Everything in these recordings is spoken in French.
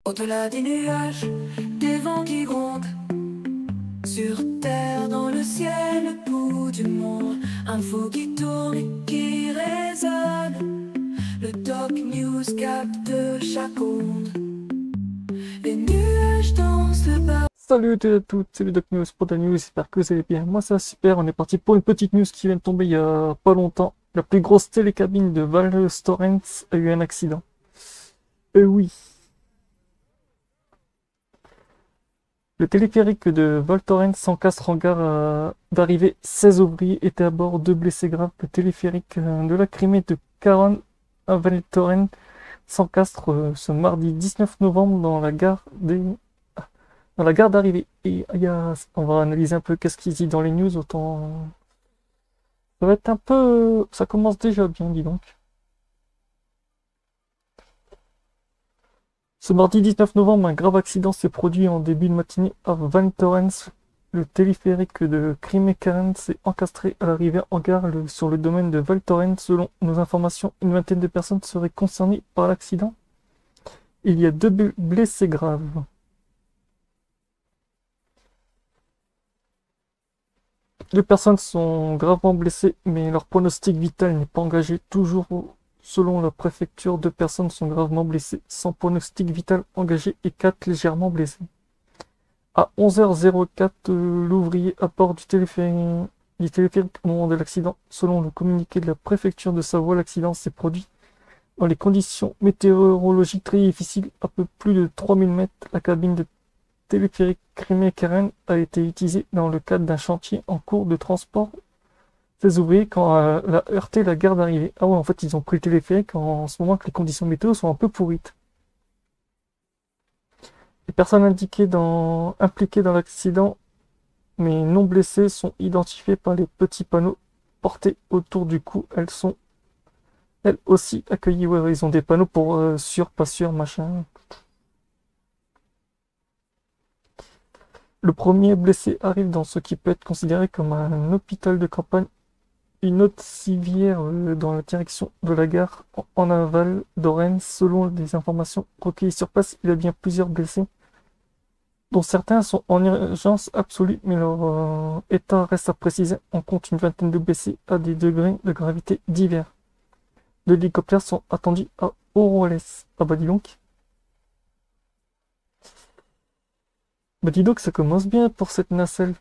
Au-delà des nuages, des vents qui grondent. Sur terre, dans le ciel, le bout du monde. Info qui tourne et qui résonne. Le Doc News capte chaque onde. Les nuages dansent le bas. Salut à toutes, c'est le Doc News pour la news, j'espère que vous allez bien. Moi ça va super, on est parti pour une petite news qui vient de tomber il y a pas longtemps. La plus grosse télécabine de Val Thorens a eu un accident. Oui. Le téléphérique de Val Thorens s'encastre en gare d'arrivée. 16 ouvriers étaient à bord, 2 blessés graves. Le téléphérique de la Crimée de Caron à Val Thorens s'encastre ce mardi 19 novembre dans la gare d'arrivée. Et on va analyser un peu qu'est-ce qu'ils disent dans les news. Autant ça va être un peu, ça commence déjà bien, dis donc. Ce mardi 19 novembre, un grave accident s'est produit en début de matinée à Val Thorens. Le téléphérique de Crimée-Caron s'est encastré à l'arrivée en gare sur le domaine de Val Thorens. Selon nos informations, une vingtaine de personnes seraient concernées par l'accident. Il y a 2 blessés graves. Les personnes sont gravement blessées, mais leur pronostic vital n'est pas engagé. Toujours selon la préfecture, 2 personnes sont gravement blessées, sans pronostic vital engagé, et 4 légèrement blessées. À 11h04, l'ouvrier à bord du téléphérique au moment de l'accident. Selon le communiqué de la préfecture de Savoie, l'accident s'est produit dans les conditions météorologiques très difficiles, à peu plus de 3000 mètres. La cabine de téléphérique Crimée-Caron a été utilisée dans le cadre d'un chantier en cours de transport des ouvriers quand elle a heurté la gare d'arrivée. Ah ouais, en fait, ils ont pris le téléphérique en ce moment que les conditions météo sont un peu pourrites. Les personnes impliquées dans l'accident, mais non blessées, sont identifiées par les petits panneaux portés autour du cou. Elles sont, elles aussi, accueillies. Ouais, ils ont des panneaux pour sûr, pas sûr, machin. Le premier blessé arrive dans ce qui peut être considéré comme un hôpital de campagne. Une autre civière dans la direction de la gare en aval d'Orennes. Selon les informations recueillies sur place, il y a bien plusieurs blessés, dont certains sont en urgence absolue, mais leur état reste à préciser. On compte une vingtaine de blessés à des degrés de gravité divers. 2 hélicoptères sont attendus à Oroles. Ah bah dis donc. Bah dis donc, ça commence bien pour cette nacelle.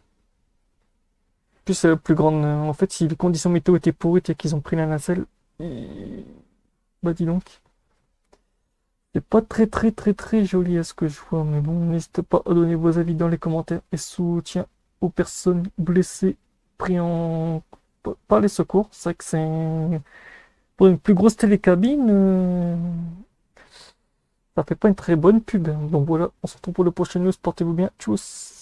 Plus c'est la plus grande. En fait, si les conditions météo étaient pourrites et qu'ils ont pris la nacelle, bah dis donc. C'est pas très joli à ce que je vois, mais bon, n'hésitez pas à donner vos avis dans les commentaires et soutien aux personnes blessées pris par les secours. C'est vrai que c'est pour une plus grosse télécabine, ça fait pas une très bonne pub. Donc voilà, on se retrouve pour le prochain news. Portez-vous bien, tchuss.